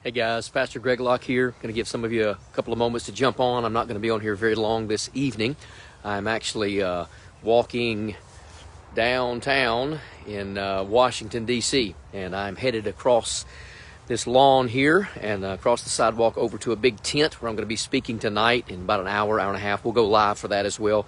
Hey guys, Pastor Greg Locke here. Going to give some of you a couple of moments to jump on. I'm not going to be on here very long this evening. I'm actually walking downtown in Washington, D.C., and I'm headed across this lawn here and across the sidewalk over to a big tent where I'm going to be speaking tonight in about an hour, hour and a half. We'll go live for that as well.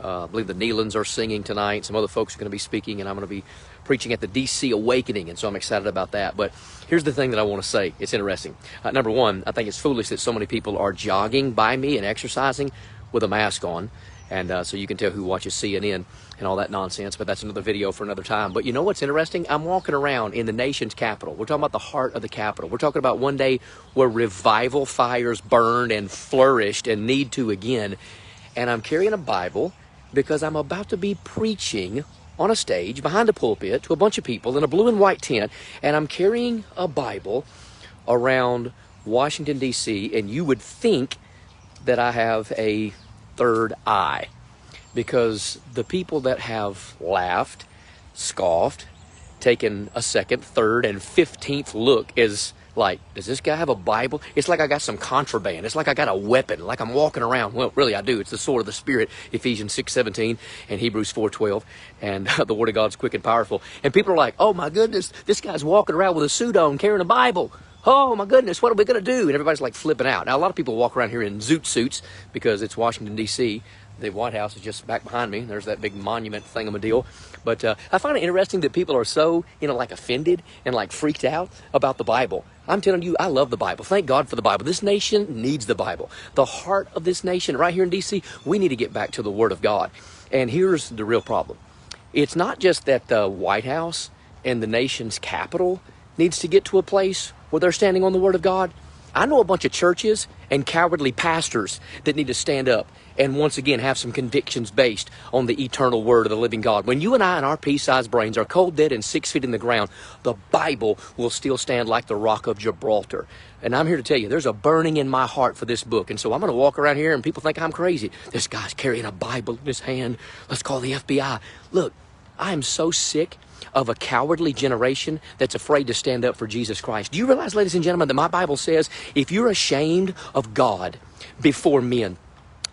I believe the Nealons are singing tonight. Some other folks are going to be speaking, and I'm going to be preaching at the DC Awakening, and so I'm excited about that. But here's the thing that I want to say. It's interesting. Number one, I think it's foolish that so many people are jogging by me and exercising with a mask on, and so you can tell who watches CNN and all that nonsense, but that's another video for another time. But you know what's interesting? I'm walking around in the nation's capital. We're talking about the heart of the capital. We're talking about one day where revival fires burned and flourished and need to again, and I'm carrying a Bible because I'm about to be preaching on a stage behind a pulpit to a bunch of people in a blue and white tent, and I'm carrying a Bible around Washington, D.C., and you would think that I have a third eye, because the people that have laughed, scoffed, taken a second, third, and 15th look is like, does this guy have a Bible? It's like I got some contraband. It's like I got a weapon, like I'm walking around. Well, really I do. It's the sword of the Spirit, Ephesians 6:17 and Hebrews 4:12, and the Word of God's quick and powerful. And people are like, oh my goodness, this guy's walking around with a suit on, carrying a Bible. Oh my goodness, what are we going to do? And everybody's like flipping out. Now, a lot of people walk around here in zoot suits because it's Washington, D.C., the White House is just back behind me. There's that big monument thingamadeal. But I find it interesting that people are so, like offended and like freaked out about the Bible. I'm telling you, I love the Bible. Thank God for the Bible. This nation needs the Bible. The heart of this nation right here in D.C., we need to get back to the Word of God. And here's the real problem. It's not just that the White House and the nation's capital needs to get to a place where they're standing on the Word of God. I know a bunch of churches and cowardly pastors that need to stand up and once again have some convictions based on the eternal Word of the living God. When you and I and our pea-sized brains are cold dead and 6 feet in the ground, the Bible will still stand like the rock of Gibraltar. And I'm here to tell you, there's a burning in my heart for this book. And so I'm going to walk around here and people think I'm crazy. This guy's carrying a Bible in his hand. Let's call the FBI. Look, I am so sick of a cowardly generation that's afraid to stand up for Jesus Christ. Do you realize, ladies and gentlemen, that my Bible says if you're ashamed of God before men,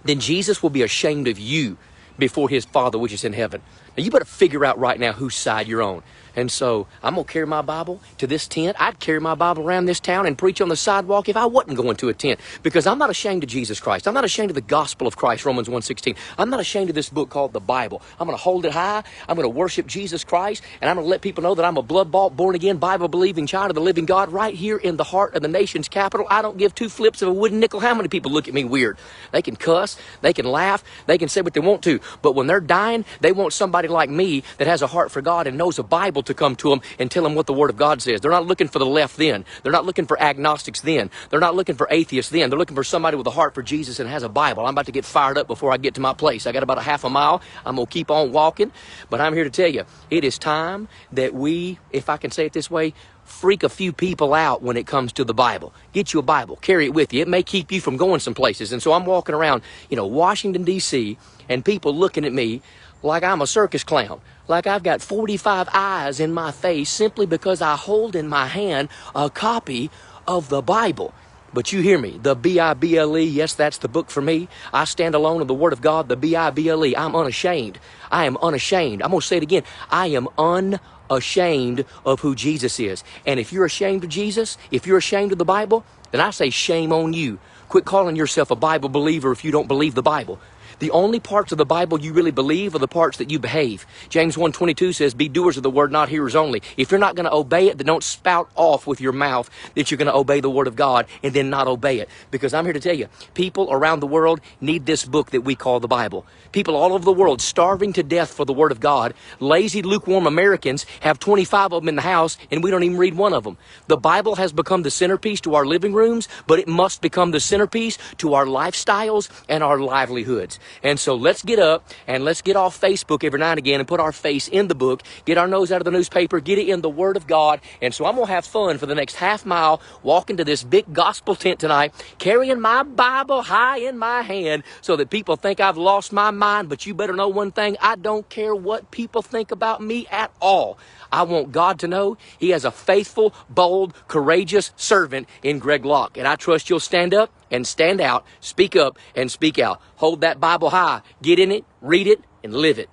then Jesus will be ashamed of you before his Father which is in heaven. Now you better figure out right now whose side you're on. And so I'm going to carry my Bible to this tent. I'd carry my Bible around this town and preach on the sidewalk if I wasn't going to a tent, because I'm not ashamed of Jesus Christ. I'm not ashamed of the gospel of Christ, Romans 1:16. I'm not ashamed of this book called the Bible. I'm going to hold it high. I'm going to worship Jesus Christ, and I'm going to let people know that I'm a blood-bought, born-again, Bible-believing child of the living God right here in the heart of the nation's capital. I don't give two flips of a wooden nickel how many people look at me weird. They can cuss, they can laugh, they can say what they want to, but when they're dying, they want somebody like me that has a heart for God and knows a Bible to come to them and tell them what the Word of God says. They're not looking for the left then. They're not looking for agnostics then. They're not looking for atheists then. They're looking for somebody with a heart for Jesus and has a Bible. I'm about to get fired up before I get to my place. I got about a half a mile. I'm going to keep on walking, but I'm here to tell you, it is time that we, if I can say it this way, freak a few people out when it comes to the Bible. Get you a Bible. Carry it with you. It may keep you from going some places. And so I'm walking around, Washington, D.C., and people looking at me like I'm a circus clown, like I've got 45 eyes in my face simply because I hold in my hand a copy of the Bible. But you hear me, the Bible, yes, that's the book for me. I stand alone in the Word of God, the Bible. I'm unashamed. I am unashamed. I'm going to say it again. I am unashamed of who Jesus is. And if you're ashamed of Jesus, if you're ashamed of the Bible, then I say shame on you. Quit calling yourself a Bible believer if you don't believe the Bible. The only parts of the Bible you really believe are the parts that you behave. James 1:22 says, be doers of the word, not hearers only. If you're not going to obey it, then don't spout off with your mouth that you're going to obey the Word of God and then not obey it. Because I'm here to tell you, people around the world need this book that we call the Bible. People all over the world starving to death for the Word of God. Lazy, lukewarm Americans have 25 of them in the house, and we don't even read one of them. The Bible has become the centerpiece to our living rooms, but it must become the centerpiece to our lifestyles and our livelihoods. And so let's get up and let's get off Facebook every now and again and put our face in the book, get our nose out of the newspaper, get it in the Word of God. And so I'm going to have fun for the next half mile, walking to this big gospel tent tonight, carrying my Bible high in my hand so that people think I've lost my mind. But you better know one thing, I don't care what people think about me at all. I want God to know He has a faithful, bold, courageous servant in Greg Locke. And I trust you'll stand up and stand out, speak up and speak out. Hold that Bible high, get in it, read it, and live it.